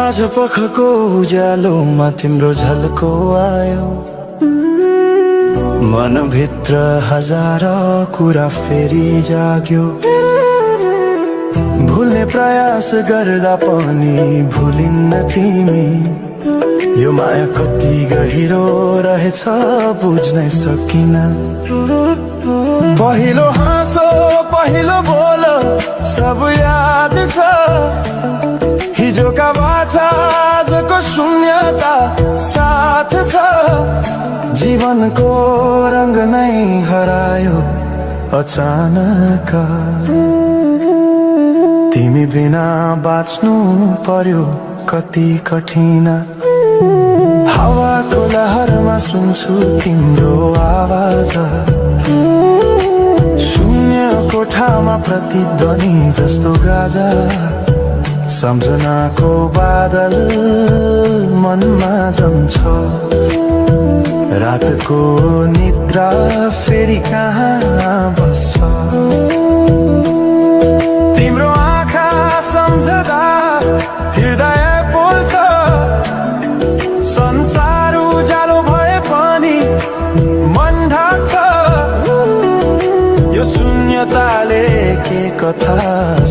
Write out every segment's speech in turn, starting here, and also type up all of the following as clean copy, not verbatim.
साँझ पखको उज्यालोमा तिम्रो झल्को आयो, मनभित्र हजार कुरा फेरि जाग्यो। भुल्ने प्रयास गर्दा पनि भुलिन्न तिमी, यो माया कति गहिरो रहेछ बुझ्नै सकिन। पहिलो हाँसो पहिलो बोल सब याद छ, हिजोका बाछा आजको शून्यता साथ छ। जीवनको रंग नै हरायो अचानक, तिमी बिना बाँच्नु पर्यो कति कठिन। हावाको लहरमा सुन्छु तिम्रो आवाज, शून्य कोठामा प्रतिध्वनि जस्तो गाजा। सम्झनाको बादल मनमा जम्छ, रातको निद्रा फेरि कहाँ बस्छ। तिम्रो आँखा सम्झदा हृदय पोल्छ, संसार उज्यालो भए पनि मन ढाक्छ। यो शून्यताले के कथा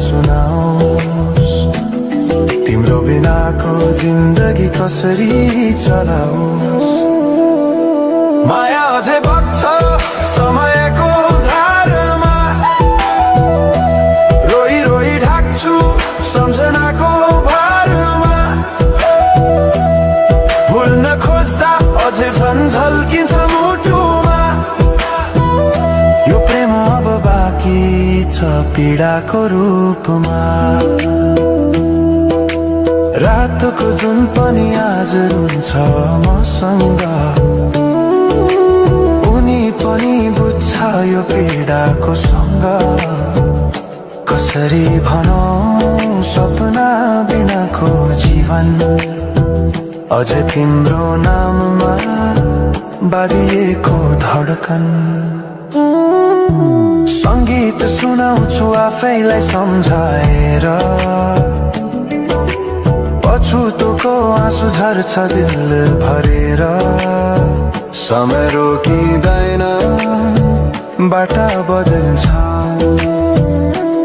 सुनाओस्, तिम्रो बिनाको जिन्दगी कसरी चलाओस्। माया अझै बग्छ समयको धारमा, रोई रोई ढाक्छु सम्झनाको भारमा। भुल्न खोज्दा अझै झल्किन्छ मुटुमा, यो प्रेम अब बाँकी छ पीडाको रूपमा। रातको जुन पनि आज रुन्छ मसँग, उनी पनि बुझ्छ यो पीडाको सँग। कसरी भनौं सपना बिनाको जीवन, अझ तिम्रो नाममा बारिएको धड्कन। संगीत सुनाउँछु आफैलाई सम्झाएर, पछुतोको आँसु झर्छ दिल भरेर। समय रोकिँदैन बाटा बदल्छ,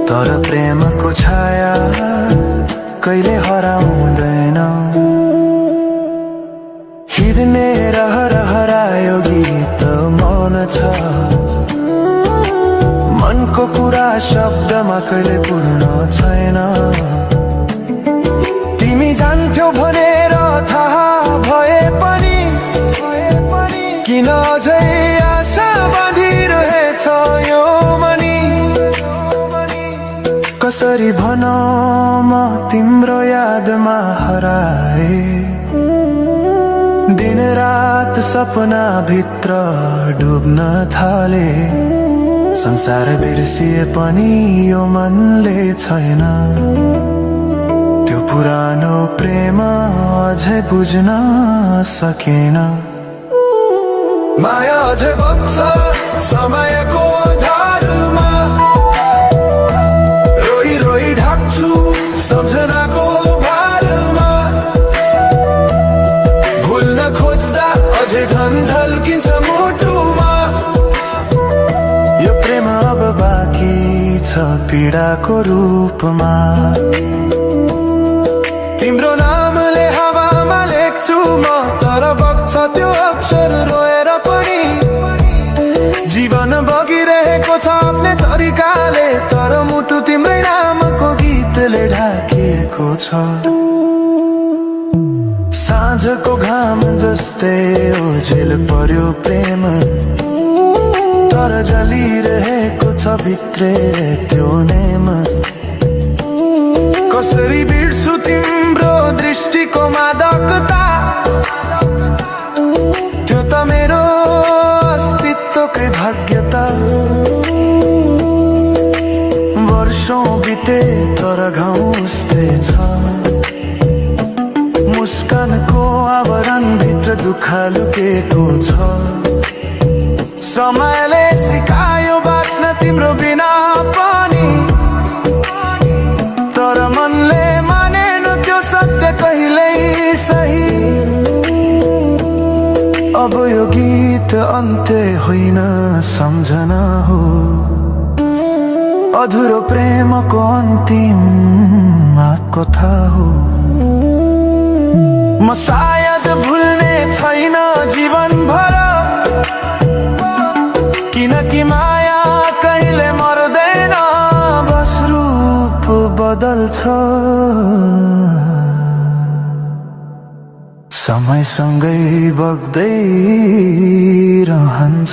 तर प्रेमको छाया कहिले हराउँदैन। हिँड्ने रहर हरायो गीत मौन छ, मनको कुरा शब्दमा कहिले पूर्ण छैन। तिमी जान्थ्यौ भनेर थाहा भए पनि किन अझै आशा बाँधिरहेछ यो मनी। कसरी भनौं म तिम्रो यादमा हराए, दिन रात सपना भित्र डुब्न थाले। संसार बिर्सिए पनि यो मनले छैन, त्यो पुरानो प्रेम अझै बुझ्न सकेन। माया अझै बग्छ समयको धारमा, रोई रोई ढाक्छु सम्झनाको भारमा। भुल्न खोज्दा अझै झल्किन्छ मुटुमा, यो प्रेम अब बाँकी छ पीडाको रूपमा। तिम्रो नामले हावामा लेख्छु म, तर बग्छ त्यो अक्षर रोएर पनि। जीवन बगिरहेको छ आफ्नै तरिकाले, तर मुटु तिम्रै नामको गीतले ढाकिएको छ। साँझको घाम जस्तै ओझेल पर्यो प्रेम, तर जलिरहेको छ भित्रै त्यो नेम। कसरी बिर्छु तिम्रो दृष्टिको मादकता, त्यो त मेरो अस्तित्वकै भाग्यता। वर्षौं बिते तर घाउ उस्तै छ, मुस्कानको आवरण भित्र दुःख लुकेको छ। समयले सिकायो बाँच्न तिम्रो बिना पनि, तर मनले मानेन त्यो सत्य कहिले अब यो गीत अन्त्य होइन सम्झना हो, अधुरो प्रेमको अन्तिम कथा हो। म सायद भुल्ने छैन जीवन भर, किनकि माया कहिले मर्दैन, बस रूप बदल्छ, समयसँगै बग्दै रहन्छ।